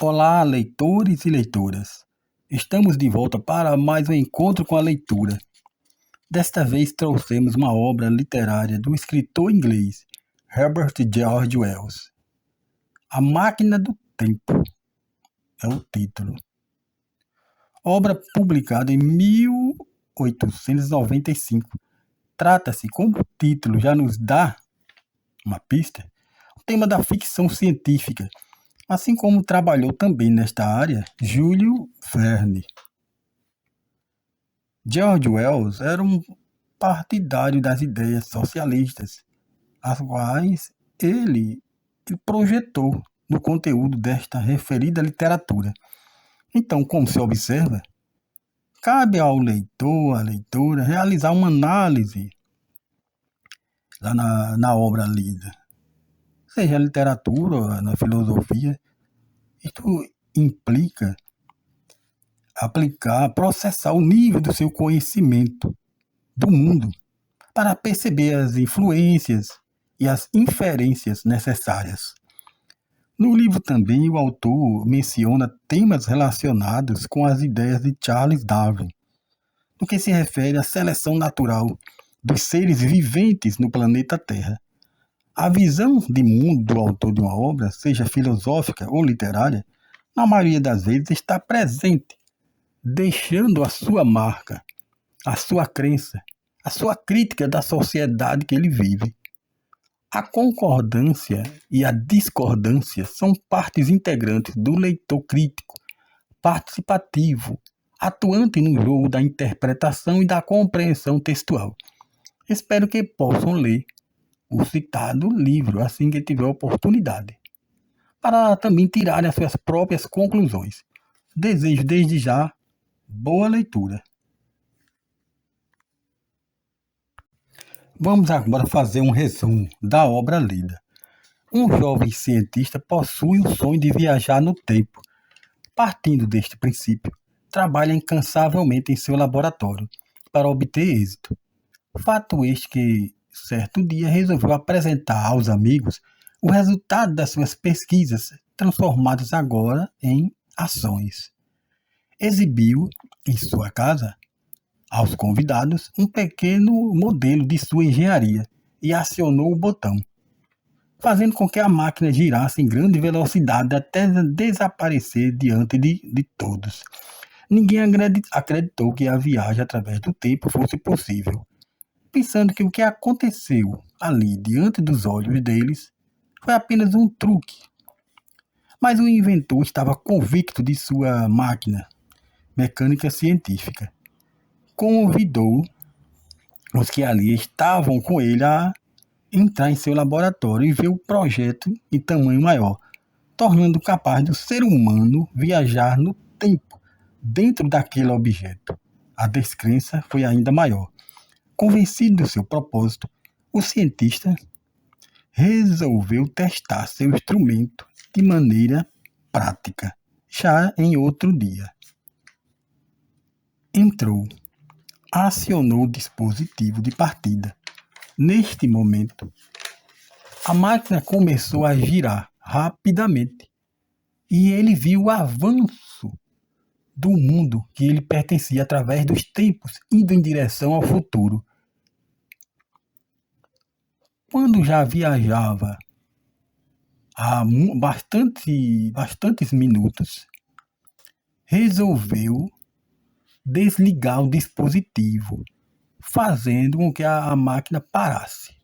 Olá, leitores e leitoras. Estamos de volta para mais um encontro com a leitura. Desta vez trouxemos uma obra literária do escritor inglês Herbert George Wells. A Máquina do Tempo é o título. Obra publicada em 1895. Trata-se, como o título já nos dá uma pista, o tema da ficção científica, assim como trabalhou também nesta área Júlio Verne. George Wells era um partidário das ideias socialistas, as quais ele projetou no conteúdo desta referida literatura. Então, como se observa, cabe ao leitor, à leitora, realizar uma análise lá na obra lida, seja na literatura, na filosofia. Isto implica aplicar, processar o nível do seu conhecimento do mundo para perceber as influências e as inferências necessárias. No livro também o autor menciona temas relacionados com as ideias de Charles Darwin, no que se refere à seleção natural dos seres viventes no planeta Terra. A visão de mundo do autor de uma obra, seja filosófica ou literária, na maioria das vezes está presente, deixando a sua marca, a sua crença, a sua crítica da sociedade que ele vive. A concordância e a discordância são partes integrantes do leitor crítico, participativo, atuante no jogo da interpretação e da compreensão textual. Espero que possam ler o citado livro assim que tiver oportunidade, para também tirarem as suas próprias conclusões. Desejo desde já boa leitura. Vamos agora fazer um resumo da obra lida. Um jovem cientista possui o sonho de viajar no tempo. Partindo deste princípio, trabalha incansavelmente em seu laboratório para obter êxito. Fato este que, certo dia, resolveu apresentar aos amigos o resultado das suas pesquisas, transformadas agora em ações. Exibiu em sua casa aos convidados um pequeno modelo de sua engenharia e acionou o botão, fazendo com que a máquina girasse em grande velocidade até desaparecer diante de todos. Ninguém acreditou que a viagem através do tempo fosse possível, pensando que o que aconteceu ali diante dos olhos deles foi apenas um truque. Mas o inventor estava convicto de sua máquina mecânica científica. Convidou os que ali estavam com ele a entrar em seu laboratório e ver o projeto em tamanho maior, tornando capaz do ser humano viajar no tempo dentro daquele objeto. A descrença foi ainda maior. Convencido do seu propósito, o cientista resolveu testar seu instrumento de maneira prática, já em outro dia. Entrou, acionou o dispositivo de partida. Neste momento, a máquina começou a girar rapidamente e ele viu o avanço do mundo que ele pertencia através dos tempos, indo em direção ao futuro. Quando já viajava há bastantes minutos, resolveu desligar o dispositivo, fazendo com que a máquina parasse.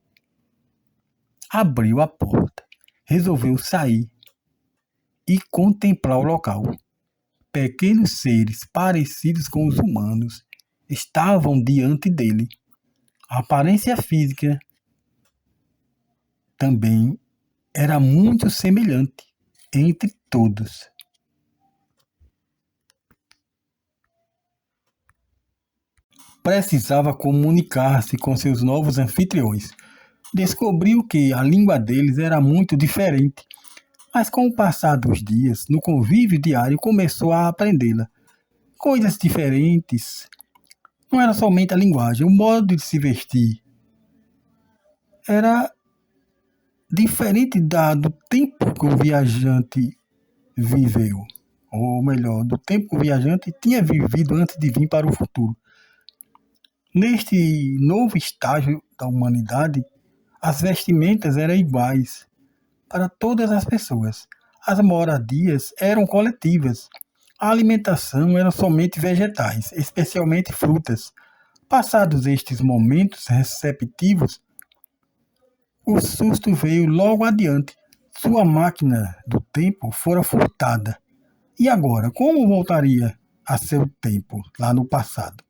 Abriu a porta, resolveu sair e contemplar o local. Pequenos seres parecidos com os humanos estavam diante dele. A aparência física também era muito semelhante entre todos. Precisava comunicar-se com seus novos anfitriões. Descobriu que a língua deles era muito diferente, mas com o passar dos dias, no convívio diário, começou a aprendê-la. Coisas diferentes. Não era somente a linguagem, o modo de se vestir era diferente do tempo que o viajante viveu, ou melhor, do tempo que o viajante tinha vivido antes de vir para o futuro. Neste novo estágio da humanidade, as vestimentas eram iguais para todas as pessoas. As moradias eram coletivas. A alimentação era somente vegetais, especialmente frutas. Passados estes momentos receptivos, o susto veio logo adiante. Sua máquina do tempo fora furtada. E agora, como voltaria a seu tempo, lá no passado?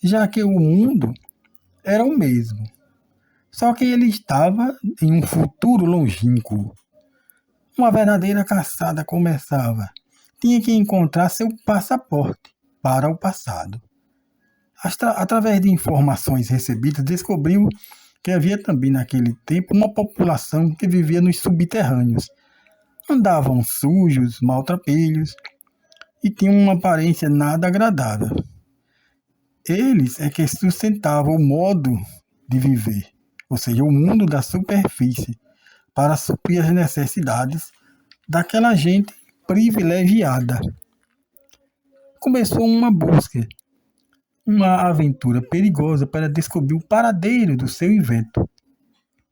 Já que o mundo era o mesmo. Só que ele estava em um futuro longínquo. Uma verdadeira caçada começava. Tinha que encontrar seu passaporte para o passado. Através de informações recebidas, descobriu que havia também naquele tempo uma população que vivia nos subterrâneos. Andavam sujos, maltrapilhos e tinham uma aparência nada agradável. Eles é que sustentavam o modo de viver, ou seja, o mundo da superfície, para suprir as necessidades daquela gente privilegiada. Começou uma busca, uma aventura perigosa para descobrir o paradeiro do seu invento.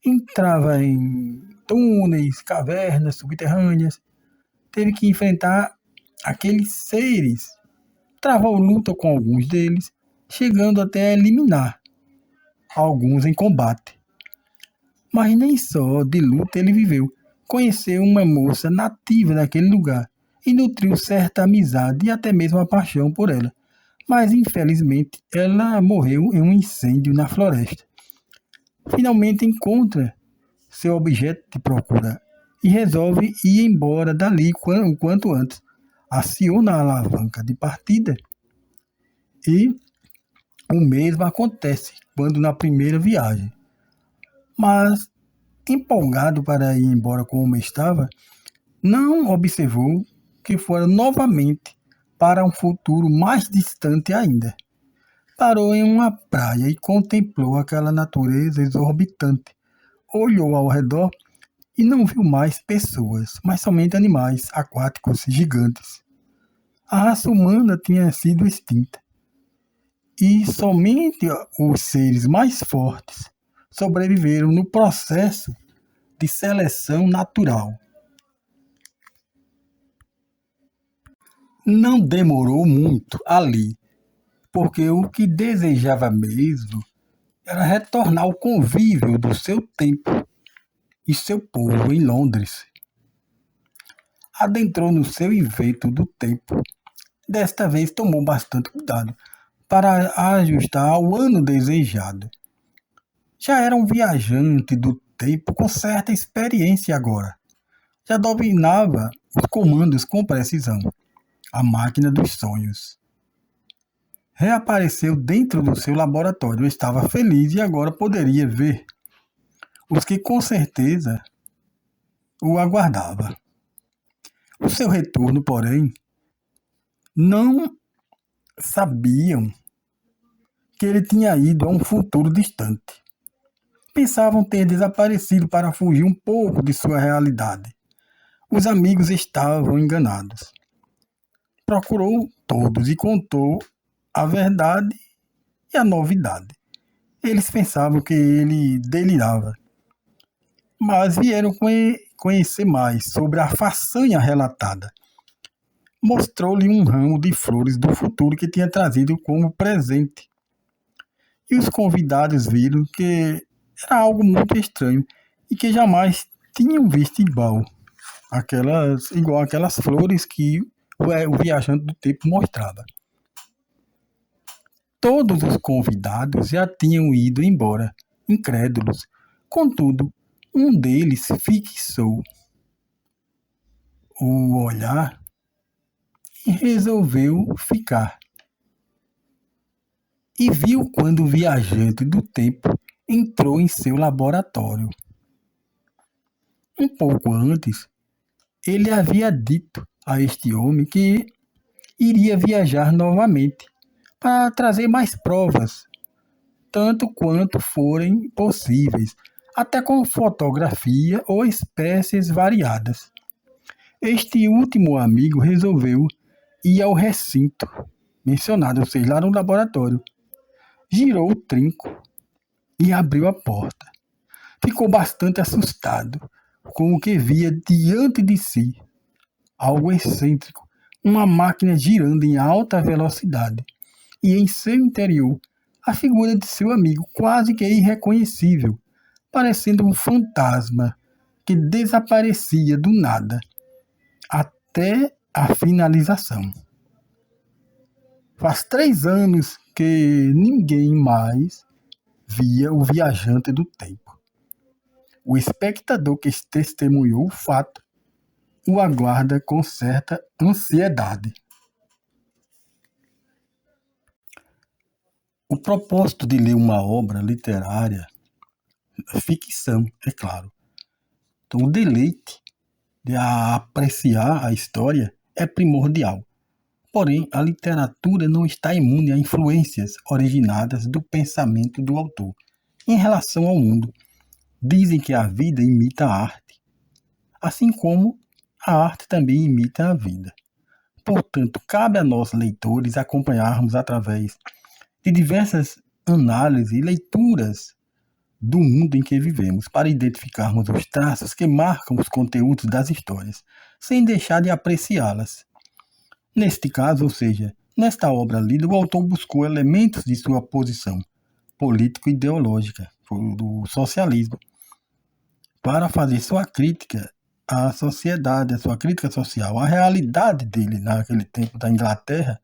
Entrava em túneis, cavernas subterrâneas, teve que enfrentar aqueles seres, travou luta com alguns deles, chegando até a eliminar alguns em combate. Mas nem só de luta ele viveu. Conheceu uma moça nativa daquele lugar e nutriu certa amizade e até mesmo a paixão por ela. Mas infelizmente ela morreu em um incêndio na floresta. Finalmente encontra seu objeto de procura e resolve ir embora dali o quanto antes. Aciona a alavanca de partida e o mesmo acontece quando na primeira viagem. Mas, empolgado para ir embora como estava, não observou que fora novamente para um futuro mais distante ainda. Parou em uma praia e contemplou aquela natureza exorbitante. Olhou ao redor e não viu mais pessoas, mas somente animais aquáticos gigantes. A raça humana tinha sido extinta. E somente os seres mais fortes sobreviveram no processo de seleção natural. Não demorou muito ali, porque o que desejava mesmo era retornar ao convívio do seu tempo e seu povo em Londres. Adentrou no seu invento do tempo. Desta vez tomou bastante cuidado para ajustar ao ano desejado. Já era um viajante do tempo com certa experiência agora. Já dominava os comandos com precisão. A máquina dos sonhos. Reapareceu dentro do seu laboratório. Estava feliz e agora poderia ver os que com certeza o aguardava. O seu retorno, porém, não sabiam que ele tinha ido a um futuro distante. Pensavam ter desaparecido para fugir um pouco de sua realidade. Os amigos estavam enganados. Procurou todos e contou a verdade e a novidade. Eles pensavam que ele delirava, mas vieram conhecer mais sobre a façanha relatada. Mostrou-lhe um ramo de flores do futuro que tinha trazido como presente. E os convidados viram que era algo muito estranho e que jamais tinham visto igual aquelas flores que o viajante do tempo mostrava. Todos os convidados já tinham ido embora, incrédulos. Contudo, um deles fixou o olhar e resolveu ficar. E viu quando o viajante do tempo entrou em seu laboratório. Um pouco antes, ele havia dito a este homem que iria viajar novamente para trazer mais provas, tanto quanto forem possíveis, até com fotografia ou espécies variadas. Este último amigo resolveu ir ao recinto mencionado, ou seja, lá no laboratório. Girou o trinco e abriu a porta. Ficou bastante assustado com o que via diante de si. Algo excêntrico, uma máquina girando em alta velocidade. E em seu interior, a figura de seu amigo quase que irreconhecível, parecendo um fantasma que desaparecia do nada até a finalização. Faz 3 anos que ninguém mais via o viajante do tempo. O espectador que testemunhou o fato o aguarda com certa ansiedade. O propósito de ler uma obra literária é ficção, é claro. Então, o deleite de apreciar a história é primordial. Porém, a literatura não está imune a influências originadas do pensamento do autor em relação ao mundo. Dizem que a vida imita a arte, assim como a arte também imita a vida. Portanto, cabe a nós, leitores, acompanharmos através de diversas análises e leituras do mundo em que vivemos, para identificarmos os traços que marcam os conteúdos das histórias, sem deixar de apreciá-las. Neste caso, ou seja, nesta obra lida, o autor buscou elementos de sua posição político-ideológica, do socialismo, para fazer sua crítica à sociedade, a sua crítica social, à realidade dele naquele tempo da Inglaterra,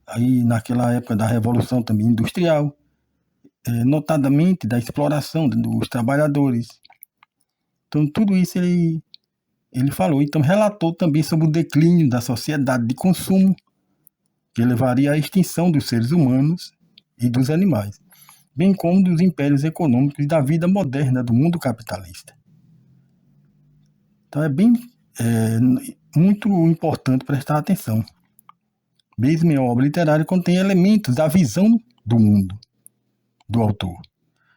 aí naquela época da Revolução também Industrial, notadamente da exploração dos trabalhadores. Então, tudo isso ele falou. Então, relatou também sobre o declínio da sociedade de consumo, que levaria à extinção dos seres humanos e dos animais, bem como dos impérios econômicos e da vida moderna do mundo capitalista. Então, muito importante prestar atenção. Mesmo em obra literária, contém elementos da visão do mundo do autor.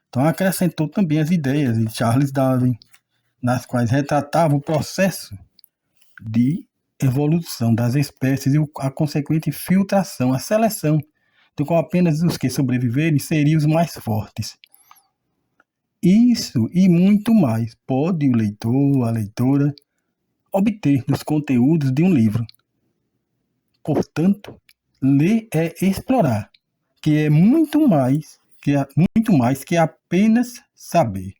Então, acrescentou também as ideias de Charles Darwin, nas quais retratava o processo de evolução das espécies e a consequente filtração, a seleção, do qual apenas os que sobreviverem seriam os mais fortes. Isso e muito mais pode o leitor, a leitora, obter nos conteúdos de um livro. Portanto, ler é explorar, que é muito mais que apenas saber.